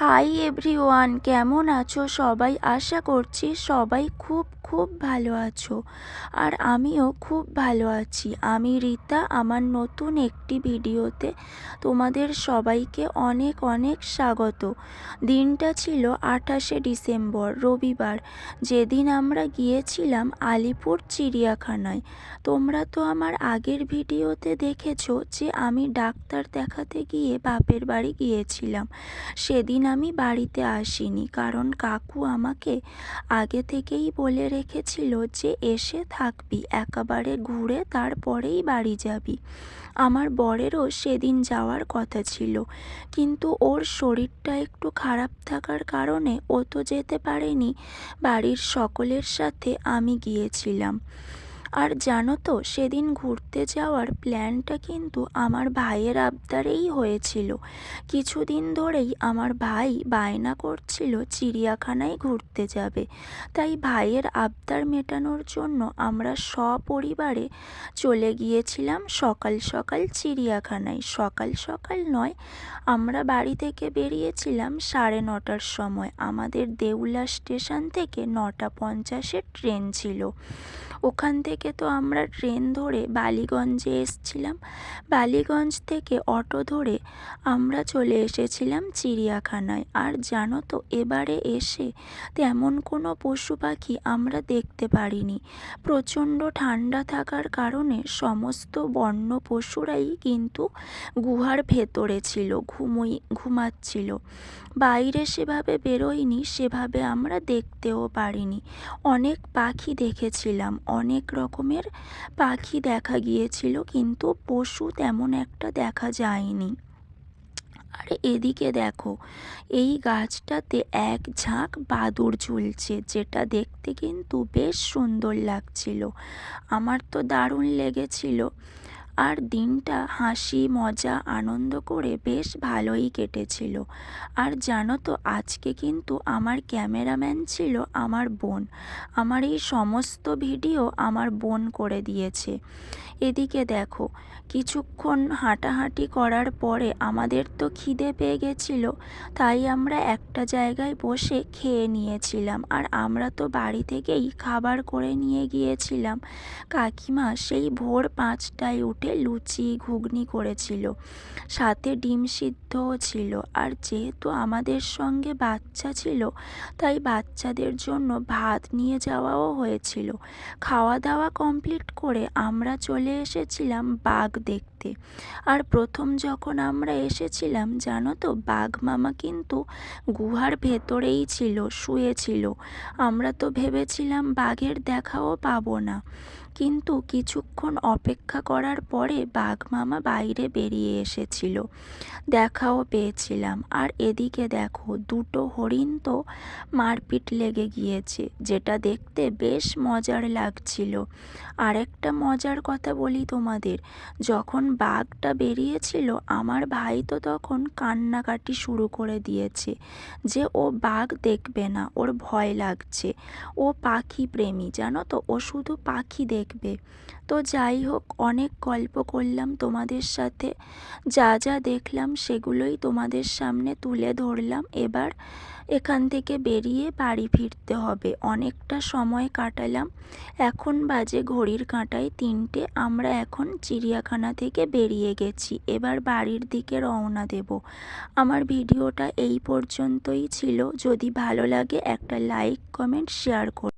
Hi everyone, কেমন আছো সবাই? আশা করছি সবাই খুব খুব ভালো আছো। আর আমিও খুব ভালো আছি। আমি রীতা। আমার নতুন একটি ভিডিওতে তোমাদের সবাইকে অনেক অনেক স্বাগত। দিনটা ছিল 28শে ডিসেম্বর, রবিবার, যেদিন আমরা গিয়েছিলাম আলিপুর চিড়িয়াখানায়। তোমরা তো আমার আগের ভিডিওতে দেখেছো যে আমি ডাক্তার দেখাতে গিয়ে বাপের বাড়ি গিয়েছিলাম। সেদিন আমি বাড়িতে আসিনি, কারণ কাকু আমাকে আগে থেকেই বলে রেখেছিল যে এসে থাকবি, একেবারে ঘুরে তারপরেই বাড়ি যাবি। আমার বরেরও সেদিন যাওয়ার কথা ছিল, কিন্তু ওর শরীরটা একটু খারাপ থাকার কারণে ও তো যেতে পারেনি। বাড়ির সকলের সাথে আমি গিয়েছিলাম। আর জানো তো, সেদিন ঘুরতে যাওয়ার প্ল্যানটা কিন্তু আমার ভাইয়ের আবদারেই হয়েছিল। কিছুদিন ধরেই আমার ভাই বায়না করছিল চিড়িয়াখানায় ঘুরতে যাবে। তাই ভাইয়ের আবদার মেটানোর জন্য আমরা সপরিবারে চলে গিয়েছিলাম সকাল সকাল চিড়িয়াখানায়। সকাল সকাল নয়, আমরা বাড়ি থেকে বেরিয়েছিলাম 9:30টার সময়। আমাদের দেউলা স্টেশন থেকে 9:50-এর ট্রেন ছিল। ওখান থেকে তো আমরা ট্রেন ধরে বালিগঞ্জে এসছিলাম। বালিগঞ্জ থেকে অটো ধরে আমরা চলে এসেছিলাম চিড়িয়াখানায়। আর জানো তো, এবারে এসে তেমন কোনো পশু পাখি আমরা দেখতে পারিনি। প্রচণ্ড ঠান্ডা থাকার কারণে সমস্ত বন্য পশুরাই কিন্তু গুহার ভেতরে ছিল, ঘুমাচ্ছিল। বাইরে সেভাবে বেরোয়নি, সেভাবে আমরা দেখতেও পারিনি। অনেক পাখি দেখেছিলাম, অনেক রকমের পাখি দেখা গিয়েছিল, কিন্তু পশু তেমন একটা দেখা যায়নি। আর এদিকে দেখো, এই গাছটাতে এক ঝাঁক বাদুড় ঝুলছে, যেটা দেখতে কিন্তু বেশ সুন্দর লাগছিল। আমার তো দারুণ লেগেছিল। আর দিনটা হাসি মজা আনন্দ করে বেশ ভালোই কেটেছিল। আর জানো তো, আজকে কিন্তু আমার ক্যামেরাম্যান ছিল আমার বোন। আমার এই সমস্ত ভিডিও আমার বোন করে দিয়েছে। এদিকে দেখো, কিছুক্ষণ হাঁটাহাঁটি করার পরে আমাদের তো খিদে পেয়ে গেছিল, তাই আমরা একটা জায়গায় বসে খেয়ে নিয়েছিলাম। আর আমরা তো বাড়ি থেকেই খাবার করে নিয়ে গিয়েছিলাম। কাকিমা সেই ভোর 5টায় উঠে লুচি ঘুগনি করেছিল, সাথে ডিম সিদ্ধও ছিল। আর যেহেতু আমাদের সঙ্গে বাচ্চা ছিল, তাই বাচ্চাদের জন্য ভাত নিয়ে যাওয়াও হয়েছিল। খাওয়া দাওয়া কমপ্লিট করে আমরা চলে এসেছিলাম বাঘ দেখতে। আর প্রথম যখন আমরা এসেছিলাম, জানো তো, বাঘ মামা কিন্তু গুহার ভেতরেই ছিল, শুয়েছিল। আমরা তো ভেবেছিলাম বাঘের দেখাও পাবো না, কিন্তু কিছুক্ষণ অপেক্ষা করার পরে বাঘ মামা বাইরে বেরিয়ে এসেছিল, দেখাও পেয়েছিলাম। আর এদিকে দেখো, দুটো হরিণ তো মারপিট লেগে গিয়েছে, যেটা দেখতে বেশ মজার লাগছিল। আর একটা মজার কথা বলি তোমাদের, যখন বাঘটা বেরিয়েছিল, আমার ভাই তো তখন কান্নাকাটি শুরু করে দিয়েছে যে ও বাঘ দেখবে না, ওর ভয় লাগছে। ও পাখি প্রেমী, জানো তো, ও শুধু পাখি দেখবে। তো যাই হোক, অনেক গল্প করলাম তোমাদের সাথে। যা যা দেখলাম সেগুলোই তোমাদের সামনে তুলে ধরলাম। এবার এখান থেকে বেরিয়ে বাড়ি ফিরতে হবে। অনেকটা সময় কাটালাম, এখন বাজে ঘড়ির কাঁটায় 3টে। আমরা এখন চিড়িয়াখানা থেকে বেরিয়ে গেছি, এবার বাড়ির দিকে রওনা দেব। আমার ভিডিওটা এই পর্যন্তই ছিল। যদি ভালো লাগে একটা লাইক কমেন্ট শেয়ার করো।